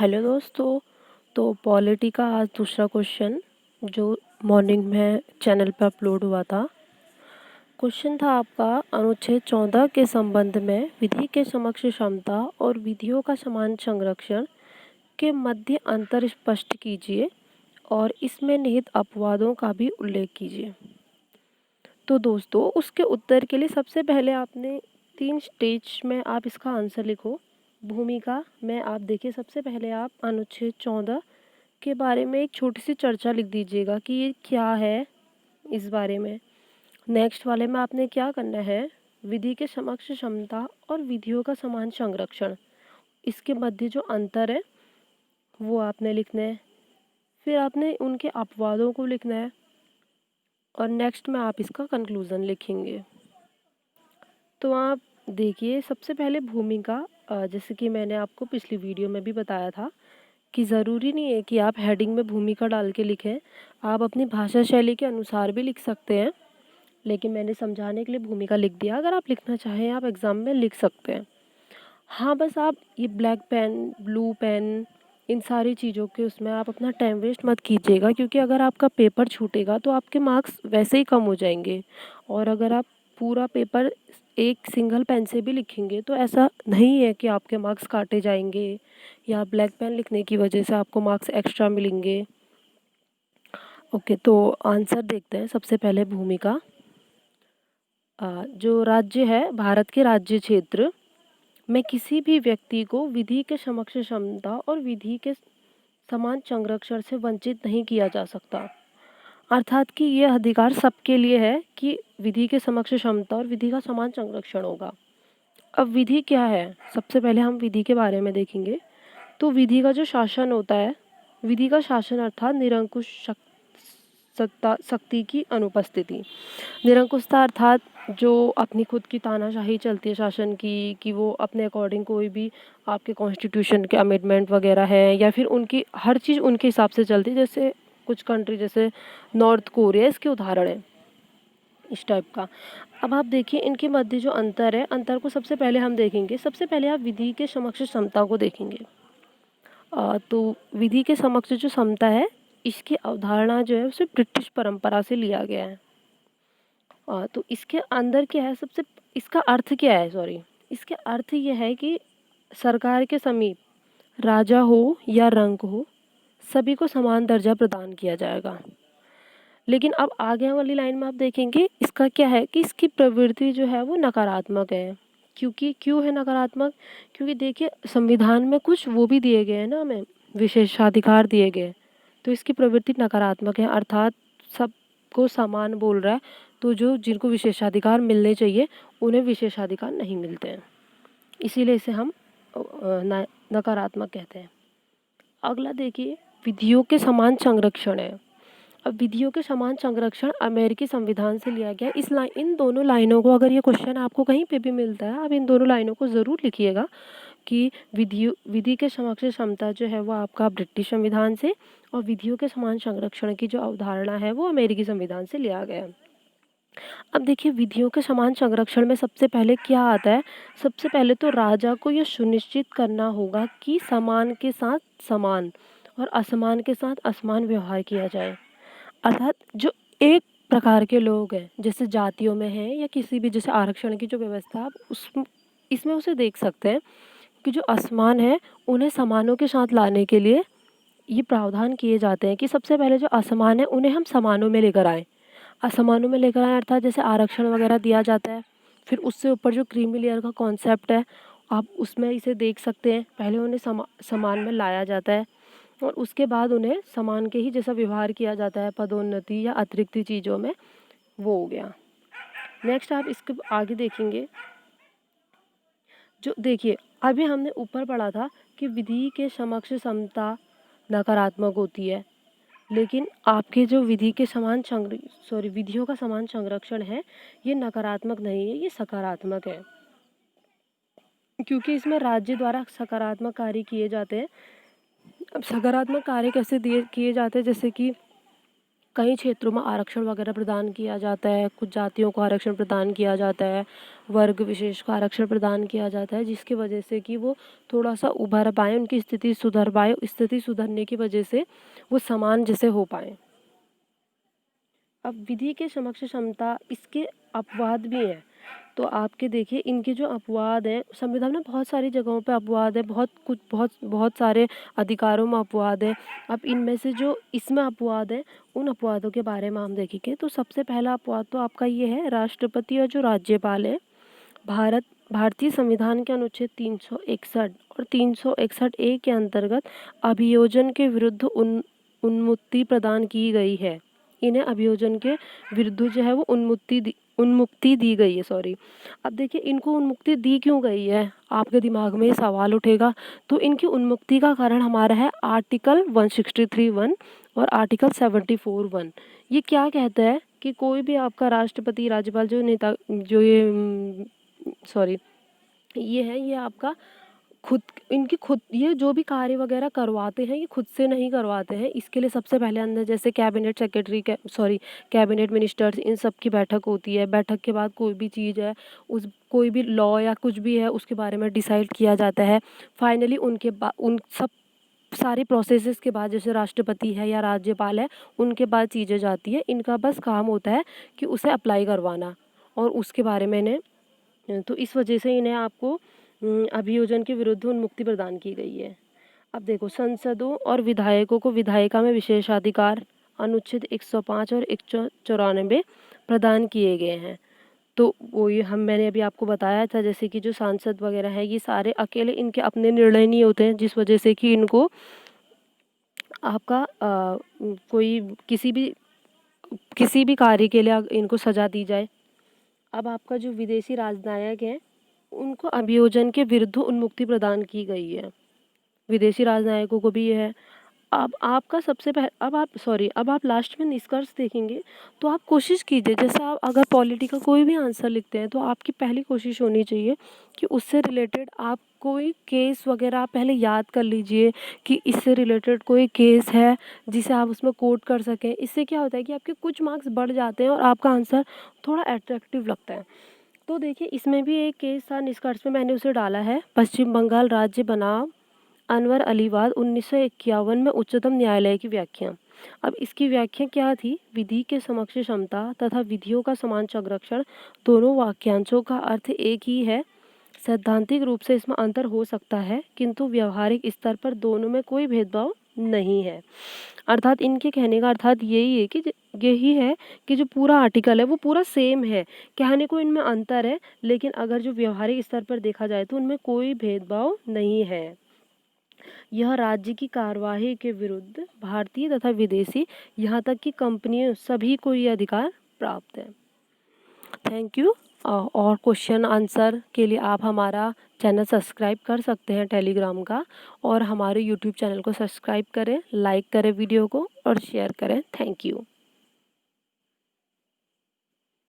Hello दोस्तों। तो polity का आज दूसरा क्वेश्चन जो मॉर्निंग में चैनल पर अपलोड हुआ था। क्वेश्चन था आपका, अनुच्छेद 14 के संबंध में विधि के समक्ष क्षमता और विधियों का समान संरक्षण के मध्य अंतर स्पष्ट कीजिए और इसमें निहित अपवादों का भी उल्लेख कीजिए। तो दोस्तों, उसके उत्तर के लिए सबसे पहले आपने 3 स्टेज में आप इसका आंसर लिखो। भूमिका में आप देखिए, सबसे पहले आप अनुच्छेद 14 के बारे में एक छोटी सी चर्चा लिख दीजिएगा कि ये क्या है इस बारे में। नेक्स्ट वाले में आपने क्या करना है, विधि के समक्ष क्षमता और विधियों का समान संरक्षण, इसके मध्य जो अंतर है वो आपने लिखना है। फिर आपने उनके अपवादों को लिखना है और नेक्स्ट में आप इसका कंक्लूज़न लिखेंगे। तो आप देखिए, सबसे पहले भूमिका, जैसे कि मैंने आपको पिछली वीडियो में भी बताया था कि ज़रूरी नहीं है कि आप हेडिंग में भूमिका डाल के लिखें, आप अपनी भाषा शैली के अनुसार भी लिख सकते हैं, लेकिन मैंने समझाने के लिए भूमिका लिख दिया। अगर आप लिखना चाहें आप एग्ज़ाम में लिख सकते हैं। हाँ, बस आप ये ब्लैक पेन, ब्लू पेन, इन सारी चीज़ों के उसमें आप अपना टाइम वेस्ट मत कीजिएगा, क्योंकि अगर आपका पेपर छूटेगा तो आपके मार्क्स वैसे ही कम हो जाएंगे। और अगर आप पूरा पेपर एक सिंगल पेन से भी लिखेंगे तो ऐसा नहीं है कि आपके मार्क्स काटे जाएंगे या ब्लैक पेन लिखने की वजह से आपको मार्क्स एक्स्ट्रा मिलेंगे। ओके, तो आंसर देखते हैं। सबसे पहले भूमिका, जो राज्य है, भारत के राज्य क्षेत्र में किसी भी व्यक्ति को विधि के समक्ष क्षमता और विधि के समान संरक्षण से वंचित नहीं किया जा सकता। अर्थात कि यह अधिकार सबके लिए है कि विधि के समक्ष क्षमता और विधि का समान संरक्षण होगा। अब विधि क्या है, सबसे पहले हम विधि के बारे में देखेंगे। तो विधि का जो शासन होता है, विधि का शासन अर्थात निरंकुश शक्ति की अनुपस्थिति। निरंकुशता अर्थात जो अपनी खुद की तानाशाही चलती है शासन की, कि वो अपने अकॉर्डिंग कोई भी आपके कॉन्स्टिट्यूशन के अमेंडमेंट वगैरह है या फिर उनकी हर चीज़ उनके हिसाब से चलती है। जैसे कुछ कंट्री जैसे नॉर्थ कोरिया इसके उदाहरण है इस टाइप का। अब आप देखिए इनके मध्य जो अंतर है, अंतर को सबसे पहले हम देखेंगे। सबसे पहले आप विधि के समक्ष समता को देखेंगे। तो विधि के समक्ष जो समता है, इसकी अवधारणा जो है उसे ब्रिटिश परंपरा से लिया गया है। तो इसके अंदर क्या है, सबसे इसका अर्थ क्या है, सॉरी, इसके अर्थ ये है कि सरकार के समीप राजा हो या रंक हो, सभी को समान दर्जा प्रदान किया जाएगा। लेकिन अब आगे वाली लाइन में आप देखेंगे इसका क्या है कि इसकी प्रवृत्ति जो है वो नकारात्मक है। क्यों है नकारात्मक? क्योंकि देखिए संविधान में कुछ वो भी दिए गए हैं ना, हमें विशेषाधिकार दिए गए, तो इसकी प्रवृत्ति नकारात्मक है। अर्थात सबको समान बोल रहा है, तो जो जिनको विशेषाधिकार मिलने चाहिए उन्हें विशेषाधिकार नहीं मिलते हैं, इसीलिए इसे हम नकारात्मक कहते हैं। अगला देखिए, विधियों के समान संरक्षण है। अब विधियों के समान संरक्षण अमेरिकी संविधान से लिया गया। इन दोनों लाइनों को, अगर ये क्वेश्चन आपको कहीं पे भी मिलता है, आप इन दोनों लाइनों को ज़रूर लिखिएगा कि विधि के समक्ष क्षमता जो है वो आपका ब्रिटिश संविधान से, और विधियों के समान संरक्षण की जो अवधारणा है वो अमेरिकी संविधान से लिया गया है। अब देखिए, विधियों के समान संरक्षण में सबसे पहले क्या आता है, सबसे पहले तो राजा को यह सुनिश्चित करना होगा कि समान के साथ समान और असमान के साथ असमान व्यवहार किया जाए। अर्थात जो एक प्रकार के लोग हैं, जैसे जातियों में हैं या किसी भी, जैसे आरक्षण की जो व्यवस्था आप उस इसमें उसे देख सकते हैं कि जो असमान है उन्हें समानों के साथ लाने के लिए ये प्रावधान किए जाते हैं कि सबसे पहले जो असमान है उन्हें हम समानों में लेकर आएँ। असमानों में लेकर आएँ अर्थात जैसे आरक्षण वगैरह दिया जाता है, फिर उससे ऊपर जो क्रीमी लेयर का कॉन्सेप्ट है, आप उसमें इसे देख सकते हैं। पहले उन्हें समान में लाया जाता है और उसके बाद उन्हें समान के ही जैसा व्यवहार किया जाता है पदोन्नति या अतिरिक्त चीज़ों में, वो हो गया। नेक्स्ट आप इसके आगे देखेंगे, जो देखिए अभी हमने ऊपर पढ़ा था कि विधि के समक्ष समता नकारात्मक होती है, लेकिन आपके जो विधियों का समान संरक्षण है ये नकारात्मक नहीं है, ये सकारात्मक है, क्योंकि इसमें राज्य द्वारा सकारात्मक कार्य किए जाते हैं। अब सकारात्मक कार्य कैसे दिए किए जाते हैं, जैसे कि कई क्षेत्रों में आरक्षण वगैरह प्रदान किया जाता है, कुछ जातियों को आरक्षण प्रदान किया जाता है, वर्ग विशेष को आरक्षण प्रदान किया जाता है, जिसकी वजह से कि वो थोड़ा सा उभर पाएँ, उनकी स्थिति सुधर पाए, स्थिति सुधरने की वजह से वो समान जैसे हो पाएँ। अब विधि के समक्ष क्षमता, इसके अपवाद भी हैं। तो आपके देखिए इनके जो अपवाद हैं, संविधान में बहुत सारी जगहों पे अपवाद है, बहुत सारे अधिकारों में अपवाद है। अब इनमें से जो इसमें अपवाद है, उन अपवादों के बारे में हम देखेंगे। तो सबसे पहला अपवाद तो आपका ये है, राष्ट्रपति और जो राज्यपाल है, भारतीय संविधान के अनुच्छेद 361 और 361 के अंतर्गत अभियोजन के विरुद्ध उन्मुक्ति प्रदान की गई है। इन्हें अभियोजन के विरुद्ध जो है वो उन्मुक्ति दी गई है, सॉरी। अब देखिए इनको उन्मुक्ति दी क्यों गई है, आपके दिमाग में ये सवाल उठेगा। तो इनकी उन्मुक्ति का कारण हमारा है आर्टिकल 163(1) और आर्टिकल 74(1). ये क्या कहता है कि कोई भी आपका राष्ट्रपति, राज्यपाल, जो नेता, जो ये आपका इनकी खुद ये जो भी कार्य वगैरह करवाते हैं, ये खुद से नहीं करवाते हैं। इसके लिए सबसे पहले अंदर जैसे कैबिनेट सेक्रेटरी, कैबिनेट मिनिस्टर्स, इन सब की बैठक होती है। बैठक के बाद कोई भी चीज़ है, कोई भी लॉ या कुछ भी है, उसके बारे में डिसाइड किया जाता है। फाइनली उन सब सारे प्रोसेसेस के बाद, जैसे राष्ट्रपति है या राज्यपाल है, उनके बाद चीज़ें जाती है। इनका बस काम होता है कि उसे अप्लाई करवाना और उसके बारे में इन्हें, तो इस वजह से इन्हें आपको अभियोजन के विरुद्ध उन्मुक्ति प्रदान की गई है। अब देखो, संसदों और विधायकों को विधायिका में विशेषाधिकार अनुच्छेद 105 और 194 प्रदान किए गए हैं। तो वो ये मैंने अभी आपको बताया था, जैसे कि जो सांसद वगैरह हैं, ये सारे अकेले इनके अपने निर्णय नहीं होते हैं, जिस वजह से कि इनको आपका कोई किसी भी कार्य के लिए इनको सजा दी जाए। अब आपका जो विदेशी राजनयिक हैं, उनको अभियोजन के विरुद्ध उन्मुक्ति प्रदान की गई है। विदेशी राजनयिकों को भी ये है। अब आप लास्ट में निष्कर्ष देखेंगे तो आप कोशिश कीजिए, जैसे आप अगर पॉलिटी का कोई भी आंसर लिखते हैं, तो आपकी पहली कोशिश होनी चाहिए कि उससे रिलेटेड आप कोई केस वगैरह आप पहले याद कर लीजिए कि इससे रिलेटेड कोई केस है जिसे आप उसमें कोट कर सकें। इससे क्या होता है कि आपके कुछ मार्क्स बढ़ जाते हैं और आपका आंसर थोड़ा अट्रैक्टिव लगता है। तो देखिए इसमें भी एक केस था, निष्कर्ष में मैंने उसे डाला है, पश्चिम बंगाल राज्य बनाम अनवर अली वाद 1951 में उच्चतम न्यायालय की व्याख्या। अब इसकी व्याख्या क्या थी? विधि के समक्ष क्षमता तथा विधियों का समान संरक्षण, दोनों वाक्यांशों का अर्थ एक ही है। सैद्धांतिक रूप से इसमें अंतर हो सकता है, किंतु व्यवहारिक स्तर पर दोनों में कोई भेदभाव नहीं है। अर्थात इनके कहने का अर्थात यही है कि जो पूरा आर्टिकल है वो पूरा सेम है, कहने को इनमें अंतर है, लेकिन अगर जो व्यवहारिक स्तर पर देखा जाए तो उनमें कोई भेदभाव नहीं है। यह राज्य की कार्यवाही के विरुद्ध भारतीय तथा विदेशी, यहाँ तक कि कंपनियों, सभी को ये अधिकार प्राप्त है। Thank you. और क्वेश्चन आंसर के लिए आप हमारा चैनल सब्सक्राइब कर सकते हैं टेलीग्राम का, और हमारे यूट्यूब चैनल को सब्सक्राइब करें, लाइक करें वीडियो को और शेयर करें। Thank you.